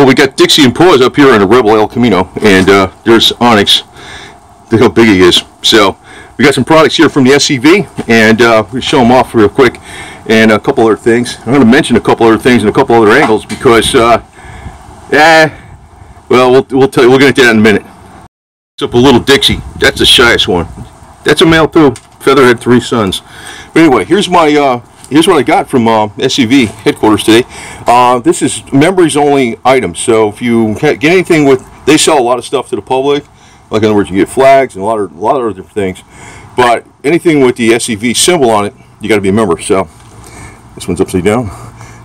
Well, we got Dixie and Paws up here in the Rebel El Camino, and there's Onyx. Look how big he is. So we got some products here from the SCV, and we'll show them off real quick, and a couple other things. I'm going to mention a couple other things and a couple other angles because, well, we'll tell you. We'll get into that in a minute. It's up a little Dixie. That's the shyest one. That's a male too. Featherhead, 3 sons. But anyway, here's my here's what I got from SCV headquarters today. This is members only items. So if you get anything with, they sell a lot of stuff to the public. Like in other words, you get flags and a lot of other different things. But anything with the SCV symbol on it, you got to be a member. So this one's upside down.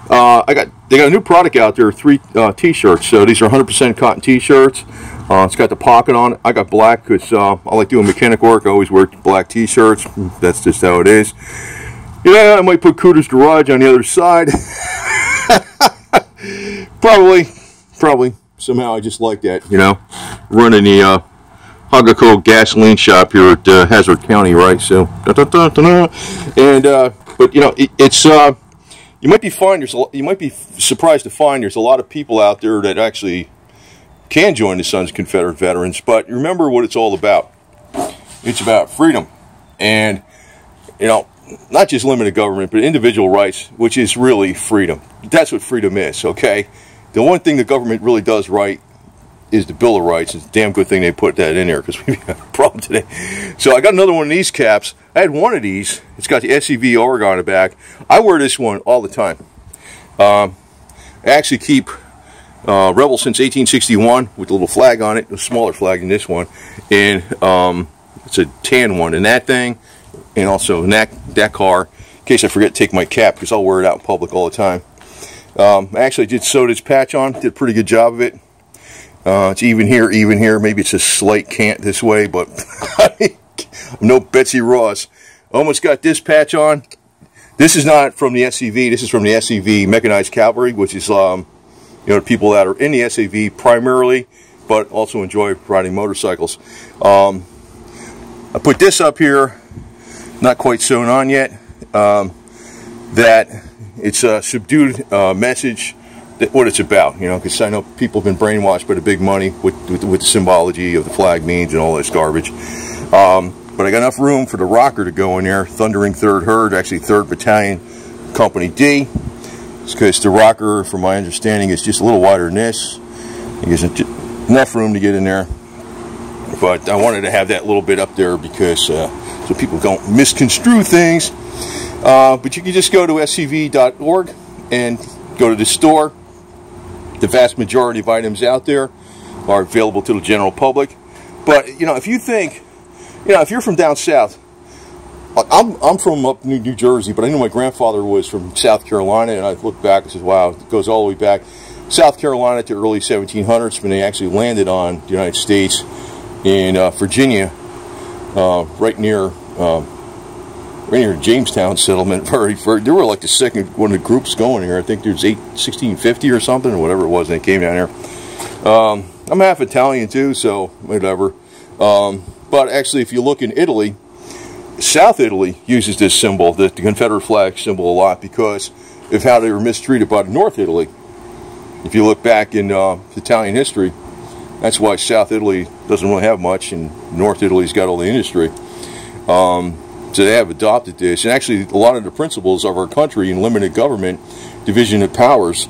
They got a new product out there, 3 t-shirts. So these are 100% cotton t-shirts. It's got the pocket on it. I got black because I like doing mechanic work. I always wear black t-shirts. That's just how it is. Yeah, I might put Cooter's Garage on the other side. probably. Somehow I just like that, you know. Running the Hagaco gasoline shop here at Hazard County, right? So, and but you know, it's you might be surprised to find there's a lot of people out there that actually can join the Sons of Confederate Veterans. But remember what it's all about. It's about freedom, and you know, not just limited government, but individual rights, which is really freedom. That's what freedom is, okay? The one thing the government really does right is the Bill of Rights. It's a damn good thing they put that in there because we've got a problem today. So I got another one of these caps. I had one of these. It's got the SCV Oregon on the back. I wear this one all the time. I actually keep Rebel since 1861 with a little flag on it, a smaller flag than this one. And it's a tan one. And that thing, and also that car, in case I forget to take my cap, because I'll wear it out in public all the time. I actually did sew this patch on, did a pretty good job of it. It's even here. Maybe it's a slight cant this way, but I'm no Betsy Ross. Almost got this patch on. This is not from the SCV. This is from the SCV Mechanized Cavalry, which is you know, people that are in the SCV primarily, but also enjoy riding motorcycles. I put this up here. Not quite sewn on yet, that it's a subdued message, that what it's about, you know, because I know people have been brainwashed by the big money with the symbology of the flag means and all this garbage. But I got enough room for the rocker to go in there, Thundering 3rd Herd, actually 3rd Battalion, Company D. It's because the rocker, from my understanding, is just a little wider than this. There's enough room to get in there. But I wanted to have that little bit up there because so people don't misconstrue things. But you can just go to scv.org and go to the store. The vast majority of items out there are available to the general public. But you know, if you think, you know, if you're from down south, I'm from up New Jersey, but I knew my grandfather was from South Carolina, and I look back and says, wow, it goes all the way back South Carolina to early 1700s when they actually landed on the United States in Virginia, right near Jamestown settlement. They were like the second one of the groups going here. I think there's 1650 or something, or whatever it was, and they came down here. I'm half Italian too, so whatever. But actually, if you look in Italy, South Italy uses this symbol, the Confederate flag symbol, a lot because of how they were mistreated by North Italy. If you look back in Italian history, that's why South Italy doesn't really have much, and North Italy's got all the industry. So they have adopted this, and actually a lot of the principles of our country in limited government, division of powers,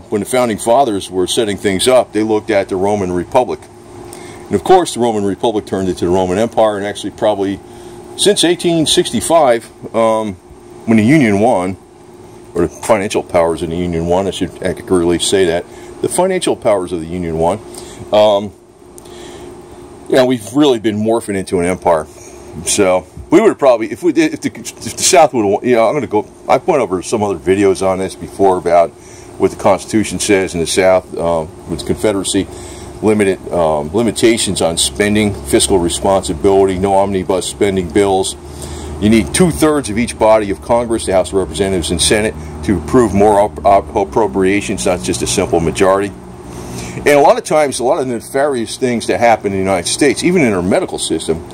when the Founding Fathers were setting things up, they looked at the Roman Republic. And of course the Roman Republic turned into the Roman Empire, and actually probably since 1865, when the Union won, or the financial powers of the Union won, I should accurately say that, the financial powers of the Union won, you know, we've really been morphing into an empire. So we would have probably, if the South would, you know, I've went over some other videos on this before about what the Constitution says in the South with the Confederacy, limitations on spending, fiscal responsibility, no omnibus spending bills. You need 2/3 of each body of Congress, the House of Representatives and Senate, to approve more appropriations, not just a simple majority. And a lot of times, a lot of the nefarious things that happen in the United States, even in our medical system,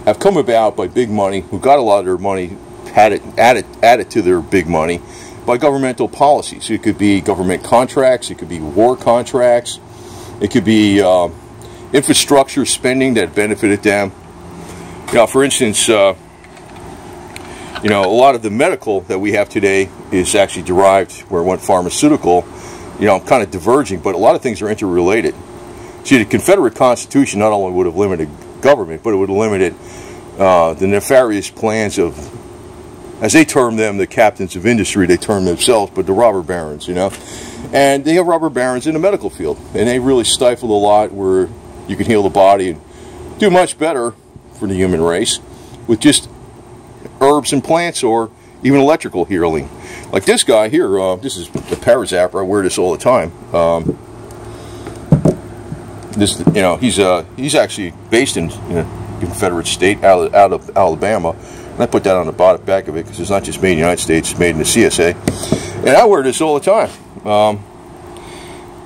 have come about by big money, who got a lot of their money added to their big money, by governmental policies. It could be government contracts, it could be war contracts, it could be infrastructure spending that benefited them. You know, for instance, you know, a lot of the medical that we have today is actually derived where it went pharmaceutical. You know, I'm kind of diverging, but a lot of things are interrelated. See, the Confederate Constitution not only would have limited government, but it would have limited the nefarious plans of, as they term them, the captains of industry, they term themselves, but the robber barons, you know. And they have robber barons in the medical field, and they really stifled a lot where you can heal the body and do much better for the human race with just herbs and plants or even electrical healing. Like this guy here, this is the Parazapper. I wear this all the time. This, you know, he's actually based in a Confederate state out of Alabama. And I put that on the back of it because it's not just made in the United States, it's made in the CSA. And I wear this all the time.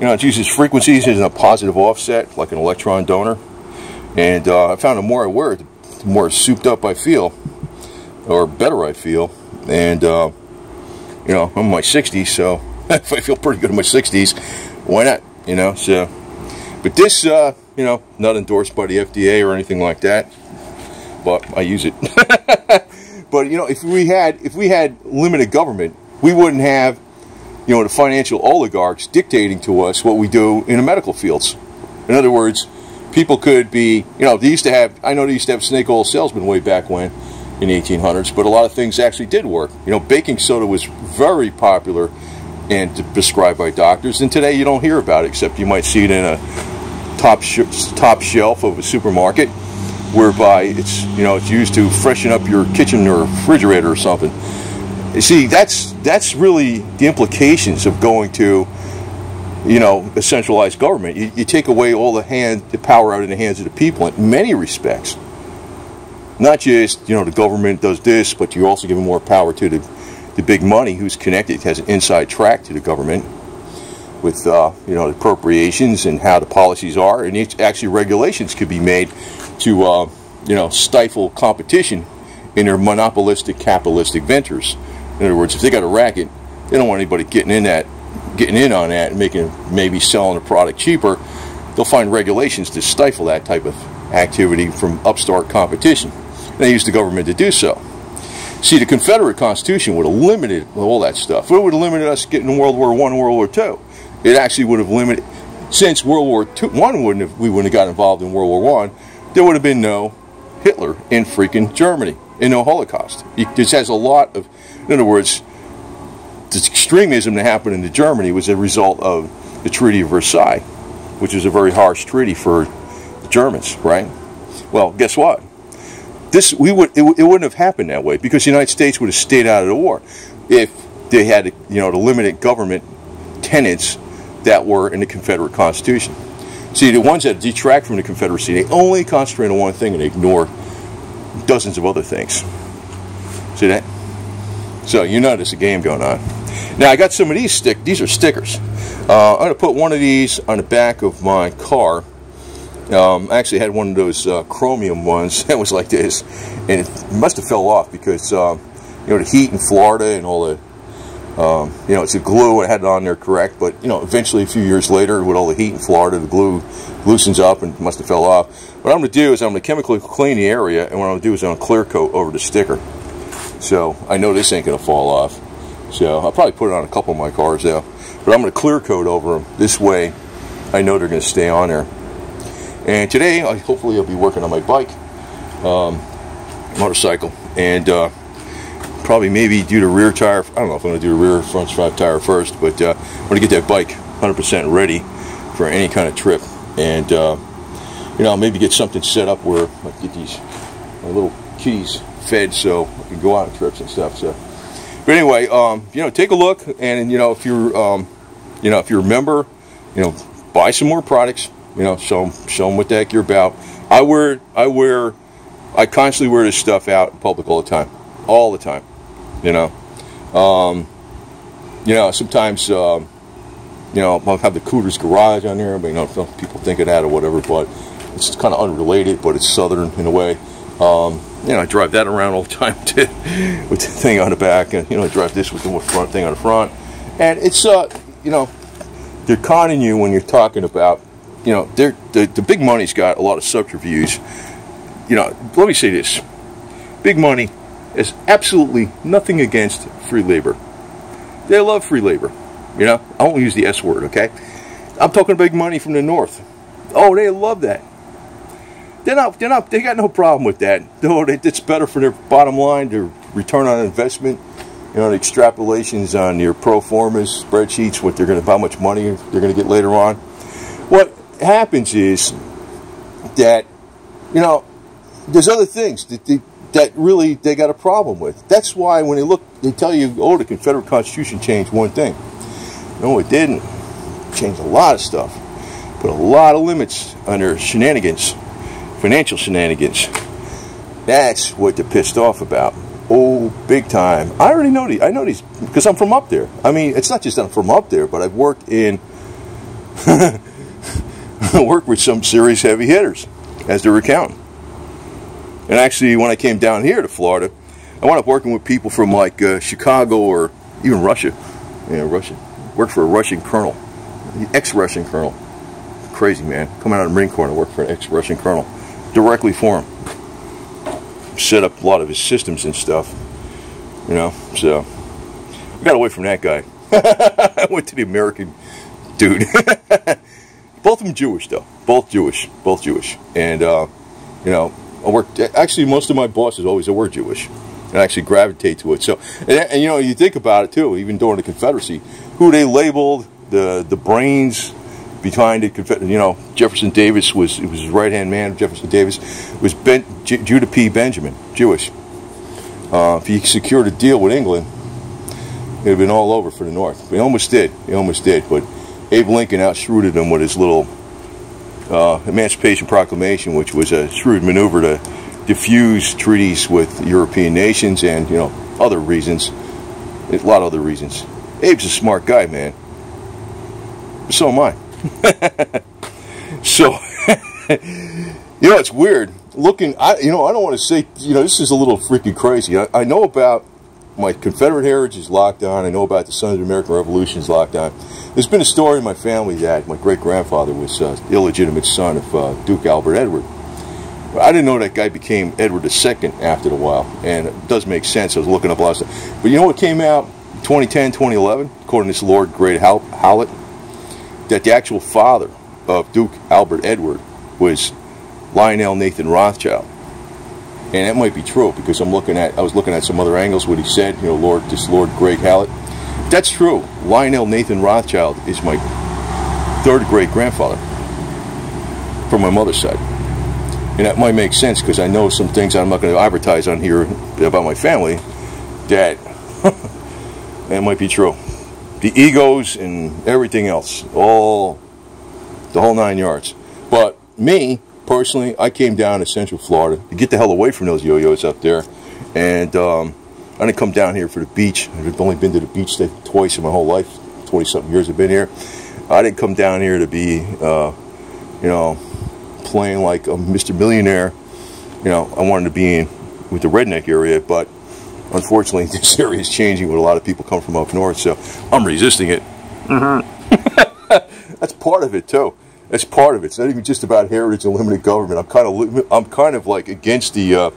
You know, it uses frequencies as a positive offset, like an electron donor. And I found the more I wear it, the more souped up I feel, or better I feel. And, you know, I'm in my 60s, so if I feel pretty good in my 60s, why not, you know? So, but this, you know, not endorsed by the FDA or anything like that, but I use it. But, you know, if we had limited government, we wouldn't have, you know, the financial oligarchs dictating to us what we do in the medical fields. In other words, people could be, you know, they used to have, I know they used to have snake oil salesmen way back when, in the 1800s, but a lot of things actually did work. You know, baking soda was very popular and prescribed by doctors, and today you don't hear about it, except you might see it in a top shelf of a supermarket, whereby it's, you know, it's used to freshen up your kitchen or refrigerator or something. You see, that's really the implications of going to, you know, a centralized government. You take away all the power out of the hands of the people in many respects. Not just, you know, the government does this, but you also give more power to the big money who's connected, has an inside track to the government with, you know, the appropriations and how the policies are. And actually regulations could be made to, you know, stifle competition in their monopolistic capitalistic ventures. In other words, if they got a racket, they don't want anybody getting in on that and maybe selling a product cheaper. They'll find regulations to stifle that type of activity from upstart competition. And they use the government to do so. See, the Confederate Constitution would have limited all that stuff. It would have limited us getting in World War I and World War II. It actually would have limited, since World War I we wouldn't have got involved in World War I, there would have been no Hitler in freaking Germany, and no Holocaust. This has a lot of, in other words, the extremism that happened in Germany was a result of the Treaty of Versailles, which is a very harsh treaty for the Germans, right? Well, guess what? It wouldn't have happened that way, because the United States would have stayed out of the war if they had, you know, the limited government tenets that were in the Confederate Constitution. See, the ones that detract from the Confederacy, they only concentrate on one thing and ignore dozens of other things. See that? So you know there's a game going on. Now I got some of these these are stickers. I'm going to put one of these on the back of my car. I actually had one of those chromium ones that was like this, and it must have fell off because you know, the heat in Florida and all the you know, it's a glue. I had it on there correct, but you know, eventually a few years later, with all the heat in Florida, the glue loosens up and must have fell off. What I'm going to do is I'm going to chemically clean the area, and what I'm going to do is I'm going to clear coat over the sticker. So I know this ain't going to fall off. So I'll probably put it on a couple of my cars though, but I'm going to clear coat over them. This way, I know they're going to stay on there. And today, hopefully, I'll be working on my bike, motorcycle, and probably maybe do the rear tire. I don't know if I'm going to do the rear front drive tire first, but I'm going to get that bike 100% ready for any kind of trip, and you know, maybe get something set up where I can get my little kitties fed so I can go out on trips and stuff. So, but anyway, you know, take a look, and you know, if you're you know, if you're a member, you know, buy some more products. You know, show them what the heck you're about. I constantly wear this stuff out in public all the time. You know, sometimes you know, I'll have the Cooter's Garage on there, but you know, some people think of that or whatever, but it's kind of unrelated, but it's Southern in a way. You know, I drive that around all the time too, with the thing on the back, and you know, I drive this with the front thing on the front, and it's you know, they're conning you when you're talking about, you know, the big money's got a lot of subterfuge. You know, let me say this: big money is absolutely nothing against free labor. They love free labor. You know, I won't use the S word, okay? I'm talking big money from the north. Oh, they love that. They got no problem with that. No, it's better for their bottom line, their return on investment, you know, the extrapolations on your pro formas, spreadsheets, what they're going to, how much money they're going to get later on. What happens is that, you know, there's other things that really they got a problem with. That's why when they look, they tell you, oh, the Confederate Constitution changed one thing. No, it didn't. It changed a lot of stuff. Put a lot of limits on their shenanigans. Financial shenanigans. That's what they're pissed off about. Oh, big time. I already know these. I know these because I'm from up there. I mean, it's not just that I'm from up there, but I've worked in I worked with some serious heavy hitters as their accountant. And actually, when I came down here to Florida, I wound up working with people from like Chicago or even Russia. Yeah, Russia. Worked for a Russian colonel, ex-Russian colonel. Crazy, man. Coming out of the Marine Corps, I worked for an ex-Russian colonel. Directly for him. Set up a lot of his systems and stuff. You know, so I got away from that guy. I went to the American dude. Both of them Jewish, though. Both Jewish. Both Jewish. And, you know, I worked, actually, most of my bosses always were Jewish. And I actually gravitate to it. So, and you know, you think about it, too, even during the Confederacy, who they labeled the brains behind it. You know, Jefferson Davis was his right-hand man. Jefferson Davis was Judah P. Benjamin, Jewish. If he secured a deal with England, it would have been all over for the North. He almost did. He almost did. But Abe Lincoln out-shrewded him with his little Emancipation Proclamation, which was a shrewd maneuver to diffuse treaties with European nations and, you know, other reasons. A lot of other reasons. Abe's a smart guy, man. So am I. So, you know, it's weird. Looking, you know, I don't want to say, you know, this is a little freaking crazy. I know about my Confederate heritage is locked on. I know about the Sons of the American Revolution is locked on. There's been a story in my family that my great-grandfather was the illegitimate son of Duke Albert Edward. But I didn't know that guy became Edward II after a while, and it does make sense. I was looking up a lot of stuff. But you know what came out in 2010, 2011, according to this Lord Great Howlett, that the actual father of Duke Albert Edward was Lionel Nathan Rothschild. And that might be true because I was looking at some other angles what he said, you know, this Lord Great Howlett. That's true. Lionel Nathan Rothschild is my third great grandfather from my mother's side. And that might make sense because I know some things I'm not going to advertise on here about my family that that might be true. The egos and everything else, the whole 9 yards. But me, personally, I came down to Central Florida to get the hell away from those yo-yos up there. And I didn't come down here for the beach. I've only been to the beach twice in my whole life. 20-something years I've been here. I didn't come down here to be, you know, playing like a Mr. Millionaire. You know, I wanted to be in with the redneck area, but unfortunately this area is changing with a lot of people come from up north, so I'm resisting it. That's part of it too. That's part of it. It's not even just about heritage and limited government. I'm kind of like against the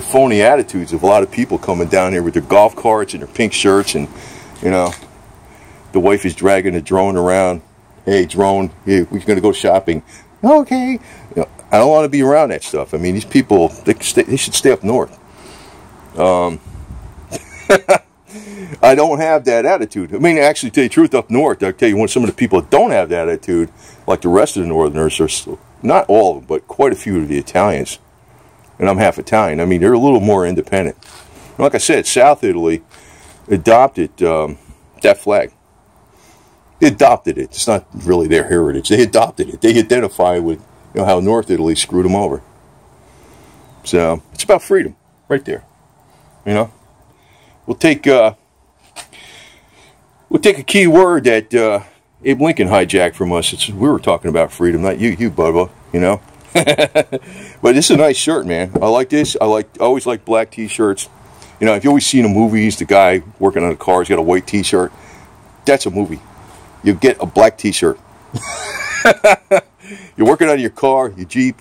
phony attitudes of a lot of people coming down here with their golf carts and their pink shirts, and you know, the wife is dragging a drone around. Hey, drone, hey, we're going to go shopping. Okay. You know, I don't want to be around that stuff. I mean, these people, they should stay up north. I don't have that attitude. I mean, actually, to tell you the truth, up north, I'll tell you, some of the people that don't have that attitude, like the rest of the Northerners, are not all of them, but quite a few of the Italians. And I'm half Italian. I mean, they're a little more independent. Like I said, South Italy adopted that flag. They adopted it. It's not really their heritage. They adopted it. They identify with, you know, how North Italy screwed them over. So it's about freedom, right there. You know, we'll take a key word that Abe Lincoln hijacked from us. We were talking about freedom, not you, Bubba. You know, But this is a nice shirt, man. I like this. I always like black t-shirts. You know, if you always see in the movies the guy working on a car, he's got a white t-shirt. That's a movie. You get a black t-shirt. You're working on your car, your Jeep,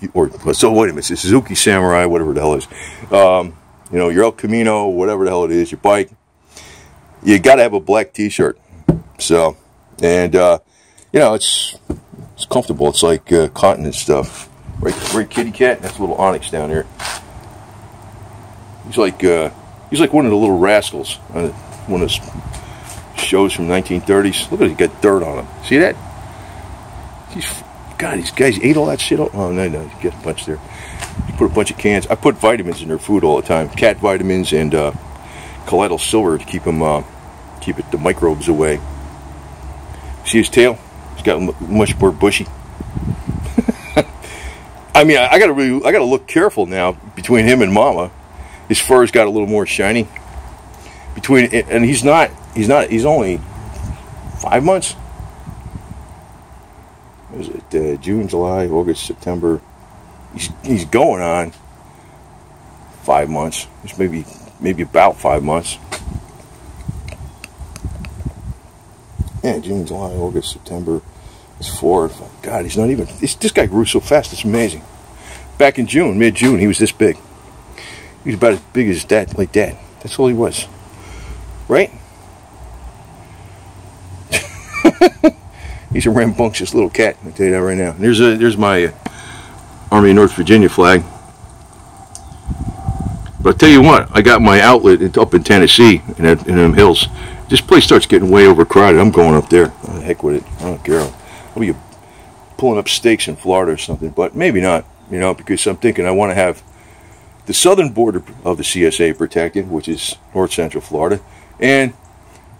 so wait a minute, it's a Suzuki Samurai, whatever the hell it is. You know, your El Camino, whatever the hell it is, your bike. You got to have a black t-shirt. So, and you know, it's comfortable. It's like cotton and stuff. Right, kitty cat. That's a little Onyx down there. He's like one of the little rascals. One of those shows from 1930s. Look at it, he got dirt on him. See that? God, these guys ate all that shit. Oh no, you get a bunch there. You put a bunch of cans. I put vitamins in their food all the time. Cat vitamins and colloidal silver to keep the microbes away. See his tail? It's got much more bushy. I mean, I gotta look careful now between him and Mama. His fur's got a little more shiny. And he's only 5 months. What is it? June, July, August, September. He's going on 5 months. It's maybe about 5 months. Yeah, June, July, August, September. It's 4. God, he's not even. This guy grew so fast. It's amazing. Back in June, mid-June, he was this big. He was about as big as Dad, like Dad. That's all he was, right? He's a rambunctious little cat. I tell you that right now. There's my Army of North Virginia flag. But I tell you what, I got my outlet up in Tennessee in them hills. This place starts getting way overcrowded. I'm going up there. Oh, the heck with it. I don't care. I'll be pulling up stakes in Florida or something, but maybe not. You know, because I'm thinking I want to have the southern border of the CSA protected, which is north central Florida, and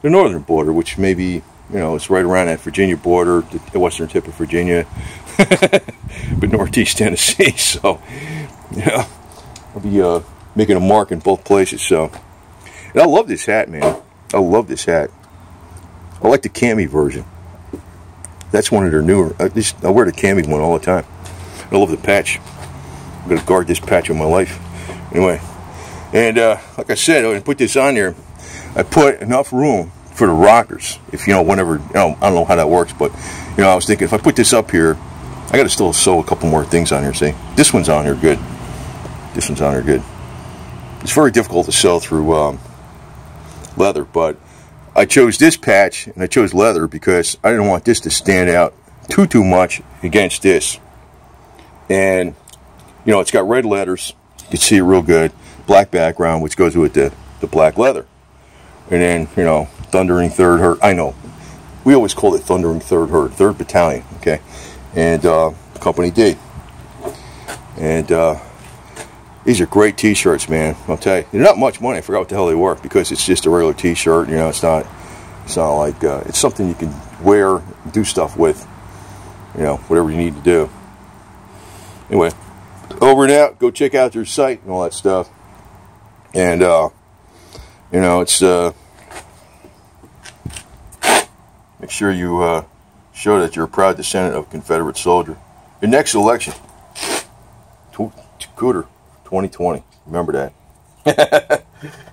the northern border, which maybe, you know, it's right around that Virginia border, the western tip of Virginia, but northeast Tennessee. So, yeah, I'll be making a mark in both places. So, and I love this hat, man. I love this hat. I like the cami version. That's one of their newer. I wear the cami one all the time. I love the patch. I'm going to guard this patch of my life. Anyway, and like I said, when I put this on there, I put enough room for the rockers. If, you know, whenever, you know, I don't know how that works, but, you know, I was thinking if I put this up here, I got to still sew a couple more things on here, see? This one's on here good. This one's on here good. It's very difficult to sew through leather, but I chose this patch, and I chose leather because I didn't want this to stand out too much against this. And, you know, it's got red letters. You can see it real good. Black background, which goes with the black leather. And then, you know, Thundering Third Hurt. I know. We always called it Thundering Third Hurt. 3rd Battalion, okay? And Company D. And these are great t-shirts, man. I'll tell you. They're not much money. I forgot what the hell they were because it's just a regular t-shirt. You know, it's not like, it's something you can wear, do stuff with. You know, whatever you need to do. Anyway, over and out. Go check out their site and all that stuff. And, you know, it's, make sure you show that you're a proud descendant of a Confederate soldier. Your next election, Cooter 2020. Remember that.